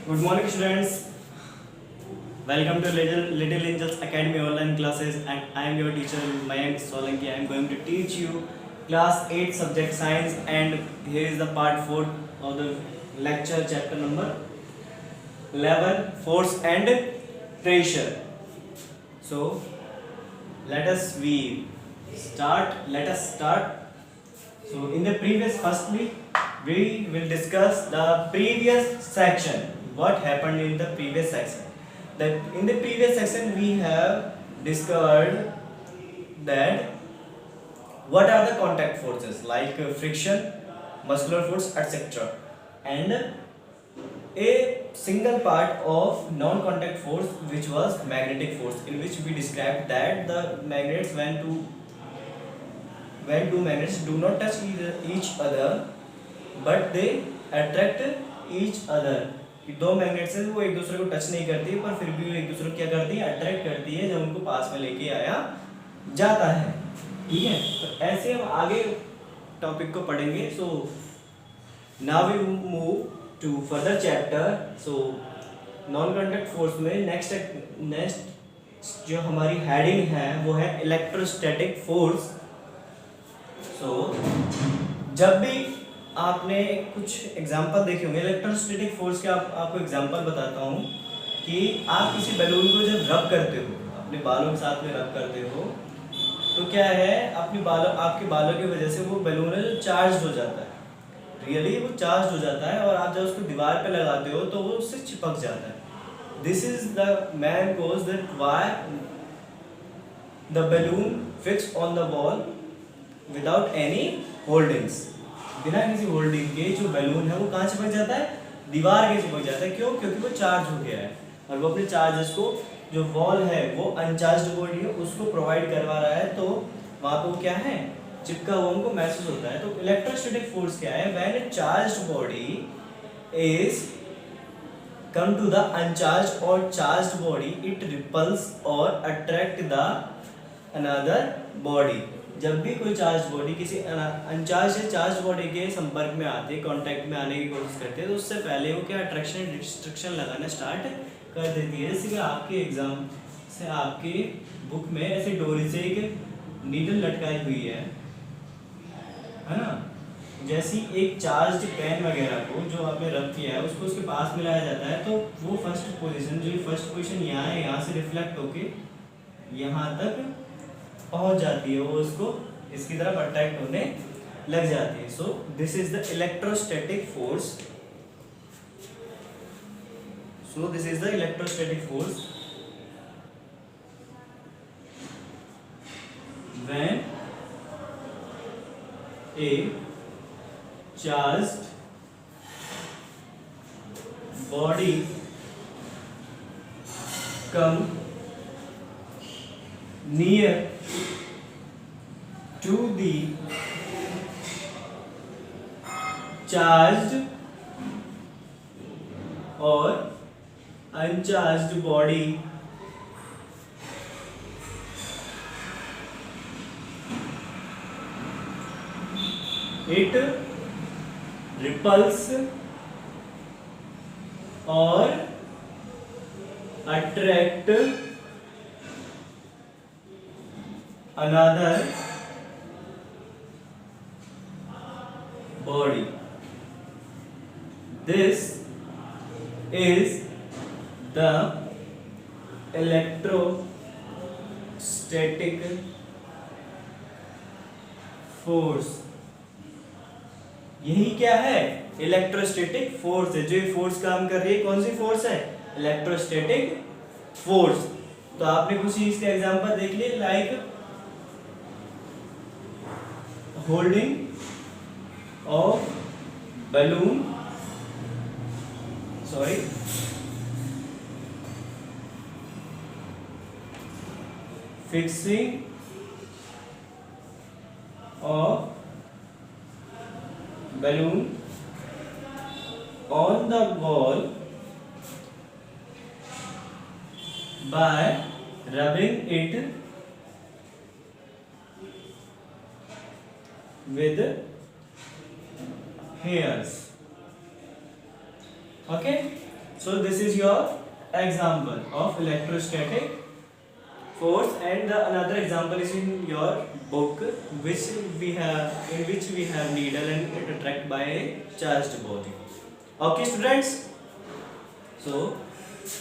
Good morning, students. Welcome to Little Angels Academy online classes, and I am your teacher Mayank Solanki. I am going to teach you class 8 subject science, and here is the part 4 of the lecture, chapter number 11, force and pressure. So let us start. So in the previous, firstly, we will discuss the previous section. What happened in the previous section? That in the previous section we have discovered that what are the contact forces like friction, muscular force, etc. And a single part of non-contact force, which was magnetic force, in which we described that the magnets when two magnets do not touch each other but they attract each other, कि दो magnets हैं वो एक दूसरे को touch नहीं करती पर फिर भी वो एक दूसरे को क्या करती है, अट्रैक्ट करती है जब उनको पास में लेके आया जाता है। ठीक है, तो ऐसे हम आगे टॉपिक को पढ़ेंगे। So now we move to further chapter. So non contact force में नेक्स्ट जो हमारी हेडिंग है वो है इलेक्ट्रोस्टैटिक फोर्स। जब भी आपने कुछ एग्जांपल देखे होंगे इलेक्ट्रोस्टैटिक फोर्स के, आपको एग्जांपल बताता हूँ कि आप किसी बैलून को जब रब करते हो, अपने बालों के साथ में रब करते हो, तो क्या है, आपके बालों की वजह से वो बैलून है जो चार्ज हो जाता है, रियली वो चार्ज हो जाता है, और आप जब उसको दीवार पे लगाते हो तो वो उससे चिपक जाता है। This is the main cause that why the balloon fix on the wall without any holdings. बिना किसी होल्डिंग के जो बैलून है वो कहाँ चिपक जाता है, दीवार के चिपक जाता है। क्यों? क्योंकि वो चार्ज हो गया है और वो अपने चार्जेस को, जो वॉल है वो अनचार्ज बॉडी है उसको प्रोवाइड करवा रहा है, तो वहाँ पे वो क्या है, चिपका हुआ उनको महसूस होता है। तो इलेक्ट्रोस्टैटिक फोर्स क्या है, when A charged body is come to the uncharged or charged body, it repels or attract the another body। जब भी कोई चार्ज बॉडी किसी अनचार्ज या चार्ज बॉडी के संपर्क में आते, कांटेक्ट में आने की कोशिश करते हैं, तो उससे पहले वो क्या अट्रैक्शन डिस्ट्रक्शन लगाना स्टार्ट कर देती है। जैसे कि आपके एग्जाम से आपके बुक में ऐसे डोरी से एक नीडल लटकाई हुई है ना, जैसी एक चार्ज पेन वगैरह को जो आपने रब किया है उसको उसके पास मिलाया जाता है, तो वो फर्स्ट पोजीशन यहाँ है, यहाँ से रिफ्लेक्ट होके यहाँ तक पहुँच जाती है, वो उसको इसकी तरफ अट्रैक्ट होने लग जाती है। So this is the electrostatic force. So this is the electrostatic force when A charged body come near to the charged or uncharged body, it repels or attract another body। This is the electrostatic force। यही क्या है, electrostatic force है। जो ये force काम कर रही है, कौन सी फोर्स है, इलेक्ट्रोस्टैटिक फोर्स। तो आपने कुछ इसके एग्जांपल देख लिए, like holding of balloon, sorry fixing of balloon on the wall by rubbing it with hairs। Okay, So this is your example of electrostatic force, and the another example is in your book, which we have needle and it attract by a charged body. Okay students, so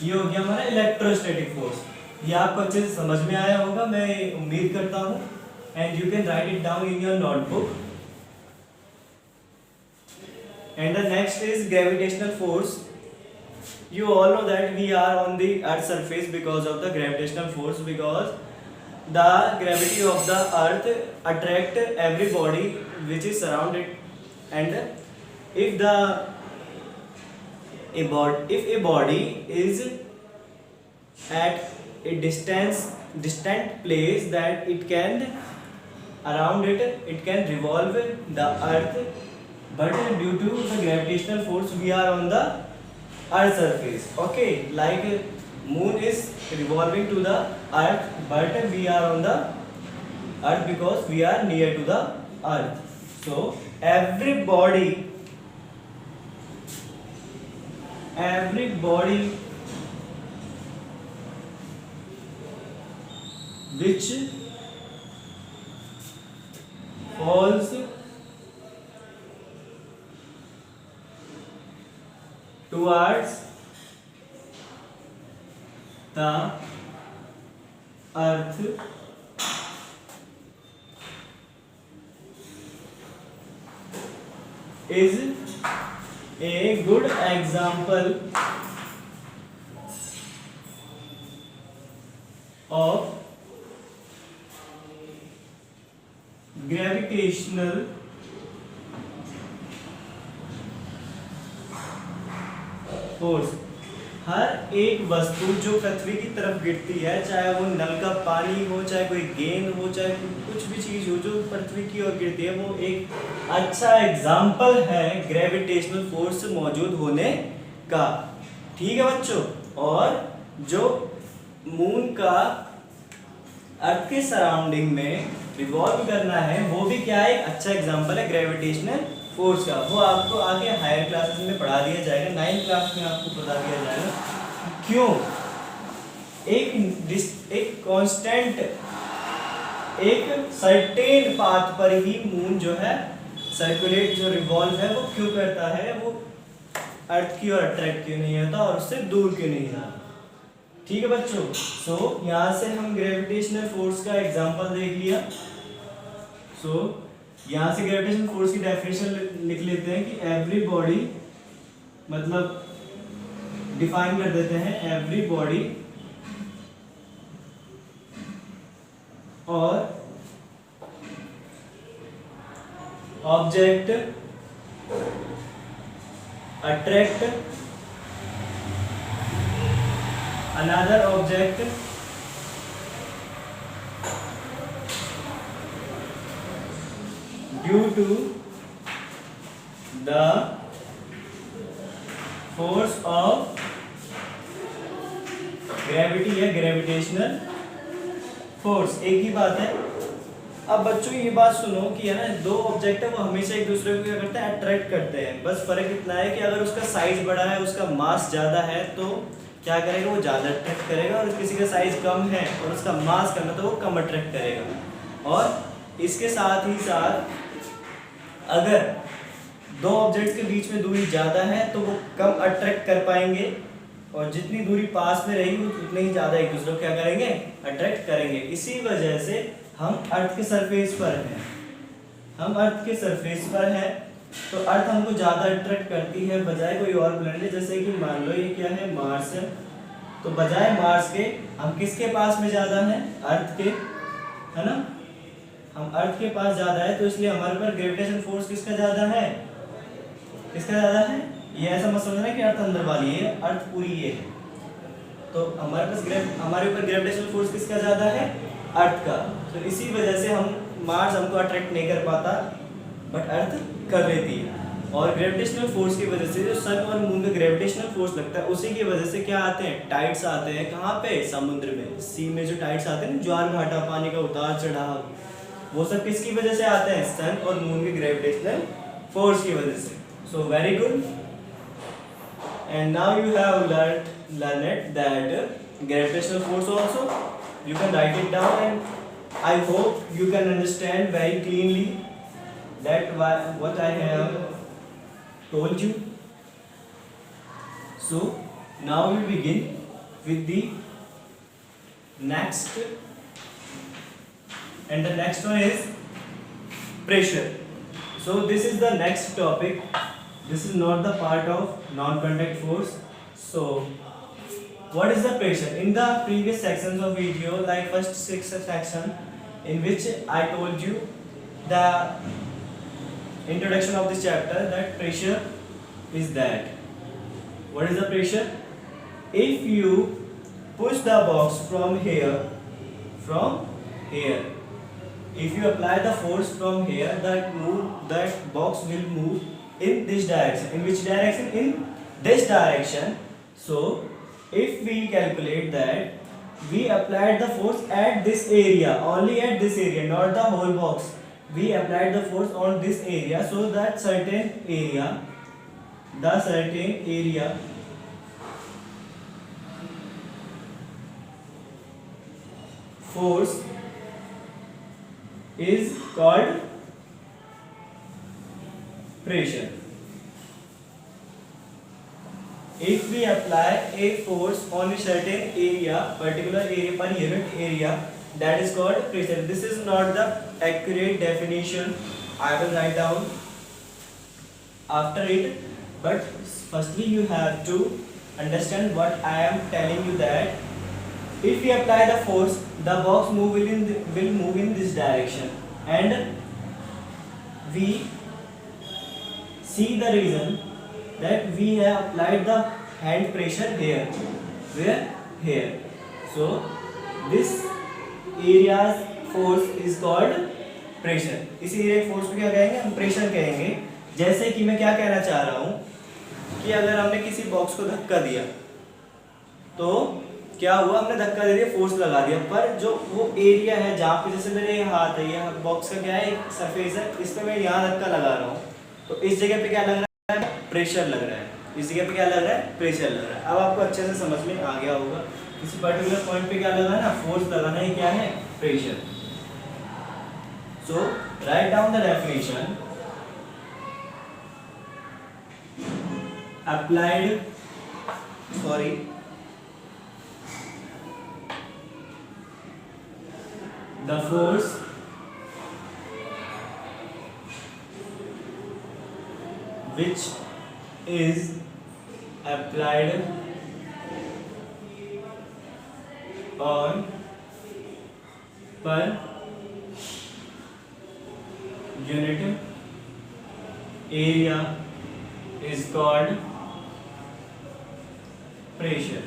ये हो गया हमारा electrostatic force. ये आपको अच्छे से समझ में आया होगा, मैं उम्मीद करता हूँ, and you can write it down in your notebook. And the next is gravitational force. You all know that we are on the earth surface because of the gravitational force, because the gravity of the earth attract every body which is surrounded, and if a body is at a distant place, that it can around it can revolve the earth, but due to the gravitational force we are on the earth surface. Okay, like moon is revolving to the earth, but we are on the earth because we are near to the earth. So every body which falls towards the earth is a good example of gravitational force. हर एक वस्तु जो पृथ्वी की तरफ गिरती है, चाहे वो नल का पानी हो, चाहे कोई गेंद हो, चाहे कुछ भी चीज हो जो पृथ्वी की ओर गिरती है, वो एक अच्छा एग्जाम्पल है ग्रेविटेशनल फोर्स मौजूद होने का। ठीक है बच्चों, और जो मून का अर्थ के सराउंडिंग में रिवॉल्व करना है, वो भी क्या है, एक अच्छा एग्जाम्पल है ग्रेविटेशनल फोर्स का। वो आपको आगे हायर क्लासेस में पढ़ा दिया जाएगा, 9th क्लास में आपको बता दिया जाएगा क्यों एक कांस्टेंट एक सर्टेन पाथ पर ही मून जो है सर्कुलेट, जो रिवॉल्व है, वो क्यों करता है, वो अर्थ की ओर अट्रैक्ट क्यों नहीं होता और उससे दूर क्यों नहीं जाता। ठीक है बच्चों, सो यहाँ से हम ग्रेविटेशनल फोर्स का एग्जांपल देख लिया। सो यहाँ से ग्रेविटेशनल फोर्स की डेफिनेशन लिख लेते हैं कि एवरी बॉडी, मतलब डिफाइन कर देते हैं, एवरी बॉडी और object attract another object due to the force of gravity या ग्रेविटेशनल फोर्स। एक ही बात है। अब बच्चों ये बात सुनो कि है ना, दो ऑब्जेक्ट है वो हमेशा एक दूसरे को क्या करते हैं, अट्रैक्ट करते हैं। बस फर्क इतना है कि अगर उसका साइज बड़ा है, उसका मास ज्यादा है, तो क्या करेगा, वो ज़्यादा अट्रैक्ट करेगा, और किसी का साइज कम है और उसका मास कम है तो वो कम अट्रैक्ट करेगा। और इसके साथ ही साथ अगर दो ऑब्जेक्ट्स के बीच में दूरी ज़्यादा है तो वो कम अट्रैक्ट कर पाएंगे, और जितनी दूरी पास में रहेगी उतने ही ज़्यादा एक दूसरे को क्या करेंगे, अट्रैक्ट करेंगे। इसी वजह से हम अर्थ के सरफेस पर हैं, हम अर्थ के सरफेस पर हैं, तो अर्थ हमको ज़्यादा अट्रैक्ट करती है बजाय कोई और प्लैनेट। जैसे कि मान लो ये क्या है, मार्स है, तो बजाय मार्स के हम किसके पास में ज़्यादा हैं, अर्थ के, है ना, हम अर्थ के पास ज़्यादा है, तो इसलिए हमारे पर ग्रेविटेशन फोर्स किसका ज़्यादा है, किसका ज़्यादा है। ये ऐसा मत समझना कि अर्थ अंदर वाली है, अर्थ पूरी ये है, तो हमारे पास हमारे ऊपर ग्रेविटेशन फोर्स किसका ज़्यादा है, अर्थ का। तो इसी वजह से हम मार्स हमको अट्रैक्ट नहीं कर पाता, बट अर्थ कर लेती है। और ग्रेविटेशनल फोर्स की वजह से जो सन और मून का ग्रेविटेशनल फोर्स लगता है, उसी की वजह से क्या आते हैं, टाइड्स आते हैं। कहाँ पे, समुद्र में, सी में जो टाइड्स आते हैं, ज्वार भाटा, पानी का उतार चढ़ाव, वो सब किसकी वजह से आते हैं, सन और मून के ग्रेविटेशनल फोर्स की वजह से। So very good, and now you have learned that gravitational force also. You can write it down, and I hope you can understand very cleanly that what I have told you. So now we begin with the next, and the next one is pressure. So this is the next topic. This is not the part of non-contact force. So what is the pressure? In the previous sections of video, like first 6 section, in which I told you the introduction of this chapter, that pressure is that. What is the pressure? If you push the box from here, if you apply the force from here, that box will move in this direction. In which direction? In this direction. So if we calculate that we applied the force at this area, only at this area, not the whole box, we applied the force on this area, so that certain area force is called pressure. If we apply a force on a certain area, particular area, per unit area, that is called pressure. This is not the accurate definition. I will write down after it, but firstly you have to understand what I am telling you, that if we apply the force, the box will move in this direction, and we see the reason that we have applied the hand pressure here. Where? Here. So this area's force is called pressure. इस area force को क्या कहेंगे? हम pressure कहेंगे. जैसे कि मैं क्या कहना चाह रहा हूँ कि अगर हमने किसी बॉक्स को धक्का दिया, तो क्या हुआ? हमने धक्का दे दिया, फोर्स लगा दिया, पर जो वो एरिया है जहाँ पे, जैसे मेरे ये हाथ है, ये बॉक्स का क्या है, एक सरफेस है, इस पे मैं यहाँ धक्का लगा रहा हूँ, तो इस जगह पे क्या लग रहा है? प्रेशर लग रहा है. इस जगह पे क्या लग रहा है? प्रेशर लग रहा है. अब आपको अच्छे से समझ में आ गया होगा किसी पर्टिकुलर पॉइंट पे क्या लगाना, फोर्स लगाना, ये क्या है? Pressure. So write down the definition. applied the force which is applied on per unit area is called pressure.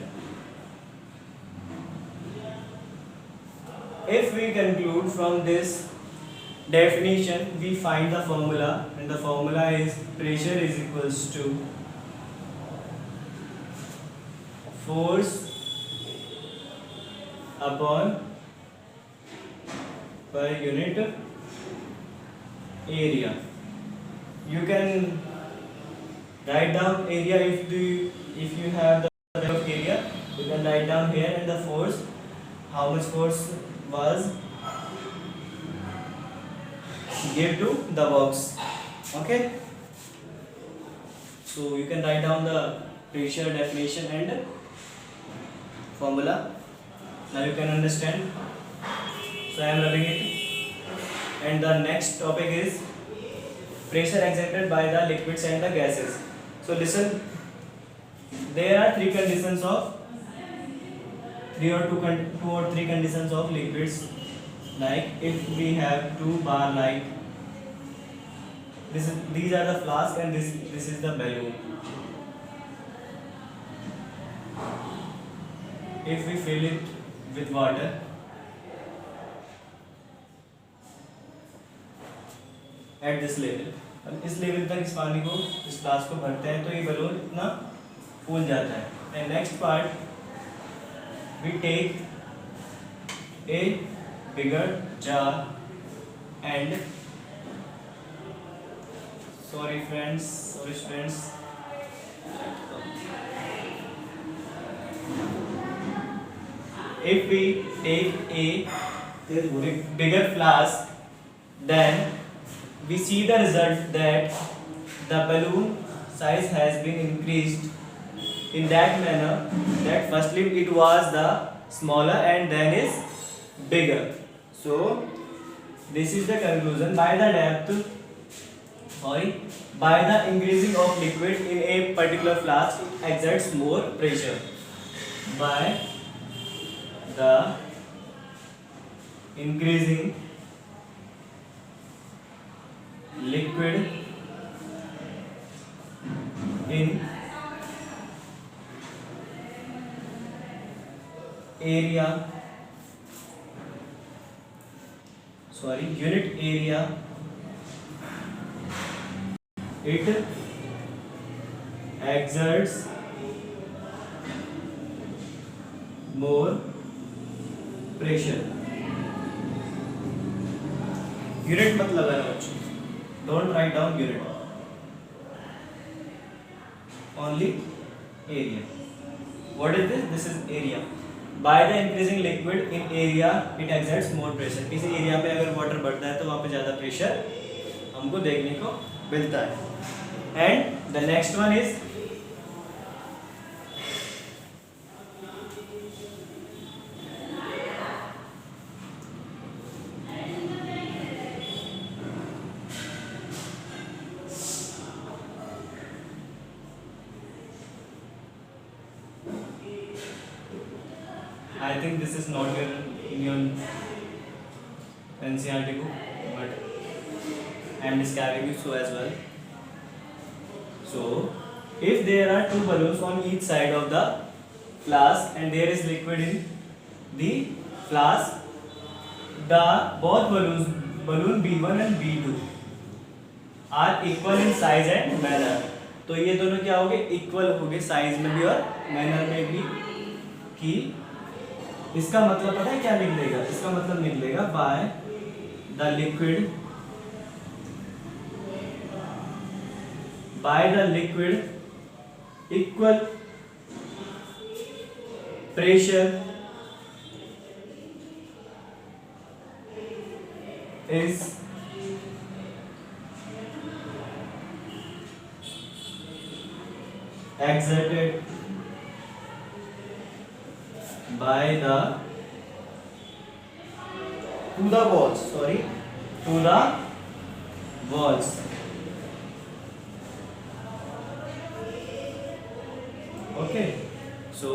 If we conclude from this definition, we find the formula, and the formula is pressure is equals to force upon per unit area. You can write down area if you have the area. You can write down here, and the force, how much force was give to the box. Okay, so you can write down the pressure definition and formula. Now you can understand. So I am rubbing it. And the next topic is pressure exerted by the liquids and the gases. So listen, there are two or three conditions of liquids. Like if we have two bar, like these are the flask and this is the balloon. If we fill it with water, at this level, इस level तक इस पानी को, इस flask को भरते हैं, तो ये बलून इतना फूल जाता है. And next part, we take a bigger jar and sorry friends if we take a bigger flask, then we see the result that the balloon size has been increased in that manner that firstly it was the smaller and then is bigger. So this is the conclusion. By the increasing of liquid in a particular flask, it exerts more pressure. By the increasing liquid in unit area, it exerts more pressure. Unit मतलब है ना बच्चों, don't write down unit, only area. What is this? This is area. By the increasing liquid in area, it exerts more pressure. किसी area पे अगर water बढ़ता है तो वहाँ पे ज़्यादा प्रेशर हमको देखने को मिलता है. And the next one is I think this is not in your NCERT book, but I am describing it so as well. So, if there are two balloons on each side of the flask and there is liquid in the flask, the both balloon B1 and B2 are equal in size and manner. तो ये दोनों क्या हो गए? Equal हो गए size में भी और मैनर में भी. कि इसका मतलब पता है क्या निकलेगा? इसका मतलब निकलेगा by the liquid equal pressure is exerted by the to the walls. Okay, so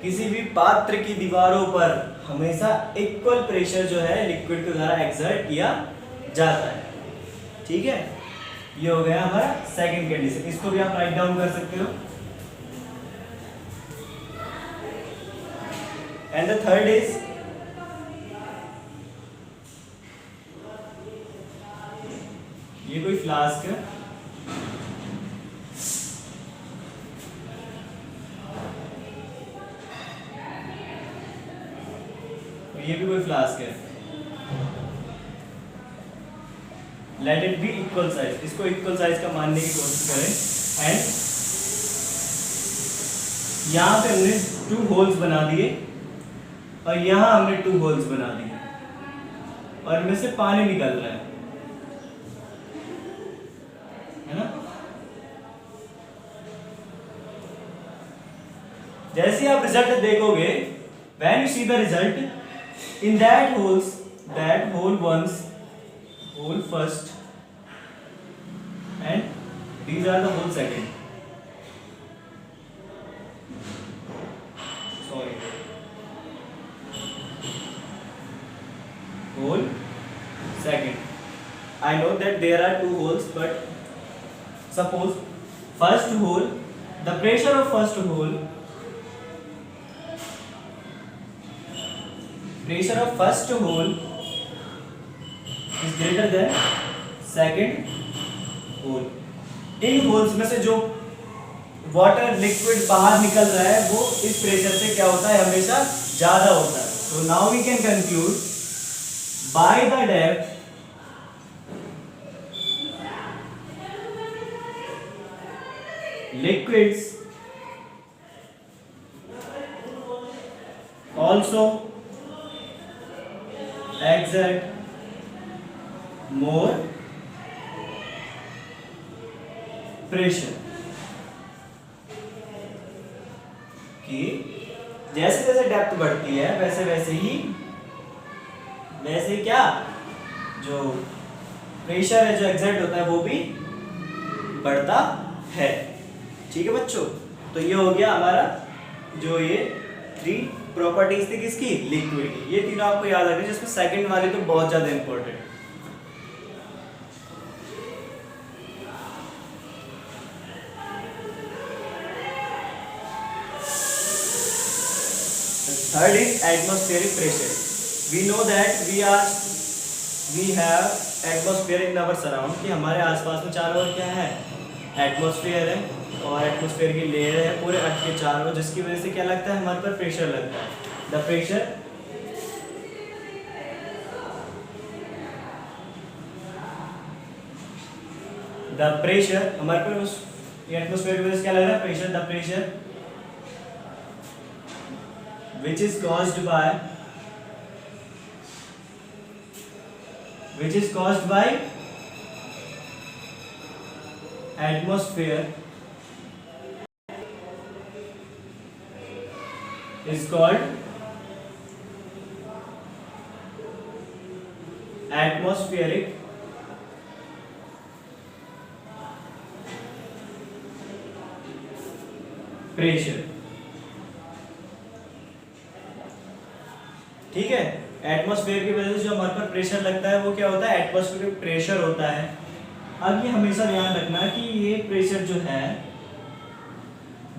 किसी भी पात्र की दीवारों पर हमेशा इक्वल प्रेशर जो है लिक्विड के द्वारा एक्सर्ट किया जाता है. ठीक है, ये हो गया हमारा सेकंड कंडीशन. इसको भी आप राइट डाउन कर सकते हो. एंड द थर्ड इज ये कोई फ्लास्क है, ये भी कोई फ्लास्क है. Let it be equal size. इसको इक्वल साइज का मानने की कोशिश करें. एंड यहां पे हमने 2 होल्स बना दिए और यहां हमने 2 होल्स बना दिए और इनमें से पानी निकल रहा है ना. जैसे आप रिजल्ट देखोगे, when you see the result, in that hole first and these are the hole second. Sorry, hole second. I know that there are 2 holes, but suppose first hole, the pressure of first hole is greater than second hole. In holes में से जो water liquid बाहर निकल रहा है वो इस pressure से क्या होता है? हमेशा ज्यादा होता है. So now we can conclude by the depth liquids also exert more pressure, कि जैसे जैसे डेप्थ बढ़ती है वैसे वैसे क्या जो प्रेशर है जो एग्जर्ट होता है वो भी बढ़ता है। ठीक है बच्चों, तो ये हो गया हमारा जो ये 3 प्रॉपर्टीज थी किसकी, लिक्विड की। ये तीनों आपको याद रखना, जिसमें सेकंड वाली तो बहुत ज्यादा important. Third is atmospheric pressure. We know that we have atmosphere in our surround, कि हमारे आसपास में चारों ओर क्या है, एटमॉस्फेयर है, और एटमॉस्फेयर की लेयर है पूरे अर्थ के चारों, जिसकी वजह से क्या लगता है, हमारे पर प्रेशर लगता है। द प्रेशर हमारे पर उस एटमॉस्फेयर की वजह से क्या लग रहा है, pressure. The pressure which is caused by atmosphere is called atmospheric pressure। ठीक है, एटमॉस्फेयर की वजह से जो हमारे पर प्रेशर लगता है वो क्या होता है, एटमॉस्फेरिक प्रेशर होता है। अब ये हमेशा ध्यान रखना कि ये प्रेशर जो है,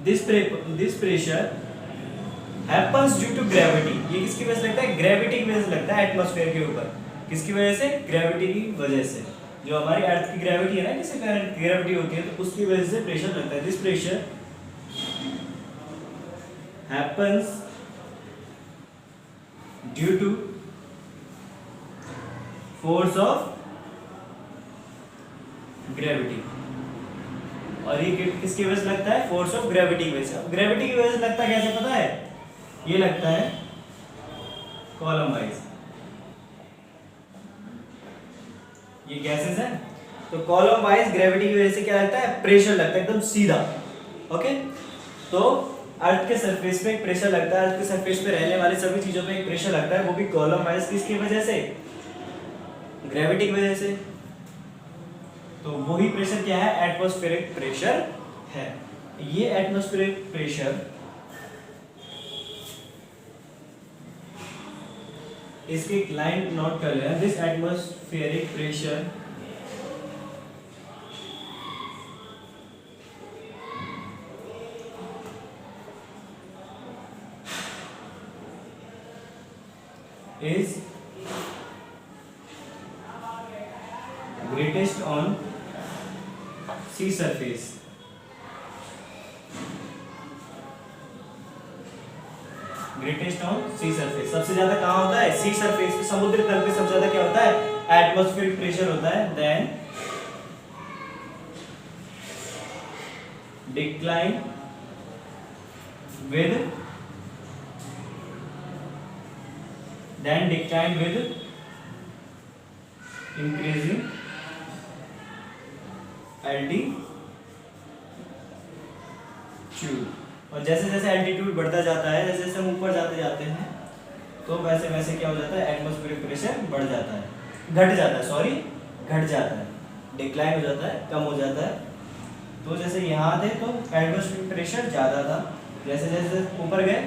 this pressure happens due to gravity. ये किसकी वजह से लगता है, ग्रेविटी की वजह से लगता है एटमॉस्फेयर के ऊपर। किसकी वजह से, ग्रेविटी की वजह से। जो हमारी अर्थ की ग्रेविटी है ना, किसके कारण ग्रेविटी होती है, तो उसकी वजह से प्रेशर लगता है। This pressure happens due to force of gravity. और ये किसकी वजह से लगता है, फोर्स ऑफ ग्रेविटी की वजह से। अब ग्रेविटी की वजह से लगता है कैसे, पता है, ये लगता है कॉलम वाइज। ये गैसेस है, तो कॉलम वाइज ग्रेविटी की वजह से क्या लगता है, प्रेशर लगता है एकदम सीधा। ओके, तो अर्थ के सरफेस पे एक प्रेशर लगता है, अर्थ के सरफेस पे रहने वाली सभी चीजों पे एक प्रेशर लगता है, वो भी कॉलम वाइज। किसकी वजह से, ग्रेविटी की वजह से। तो वही प्रेशर क्या है, एटमॉस्फेरिक प्रेशर है। ये एटमॉस्फेरिक प्रेशर इसकी एक लाइन नोट कर लेना, this atmospheric pressure is greatest on sea surface। Greatest on sea surface, सबसे ज्यादा कहाँ होता है, सी सरफेस पे, समुद्र तल पे सबसे ज्यादा क्या होता है, एटमॉस्फेरिक प्रेशर होता है। Then decline with increasing altitude। और जैसे जैसे एल्टीट्यूड बढ़ता जाता है, जैसे जैसे हम ऊपर जाते जाते हैं, तो वैसे वैसे क्या हो जाता है, एटमॉस्फेरिक प्रेशर बढ़ जाता है, घट जाता है, डिक्लाइन हो जाता है, कम हो जाता है। तो जैसे यहाँ थे तो एटमॉस्फेरिक प्रेशर ज़्यादा था, जैसे जैसे ऊपर गए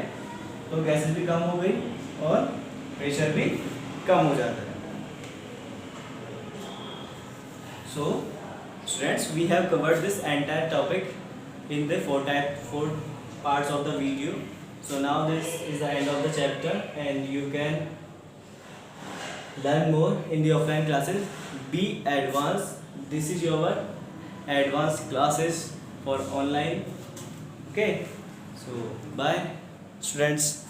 तो गैसेस भी कम हो गई और प्रेशर भी कम हो जाता है। So students, we have covered this entire topic in the four parts of the video. So now this is the end of the chapter and you can learn more in the offline classes. Be advanced. This is your advanced classes for online. Okay, so bye students.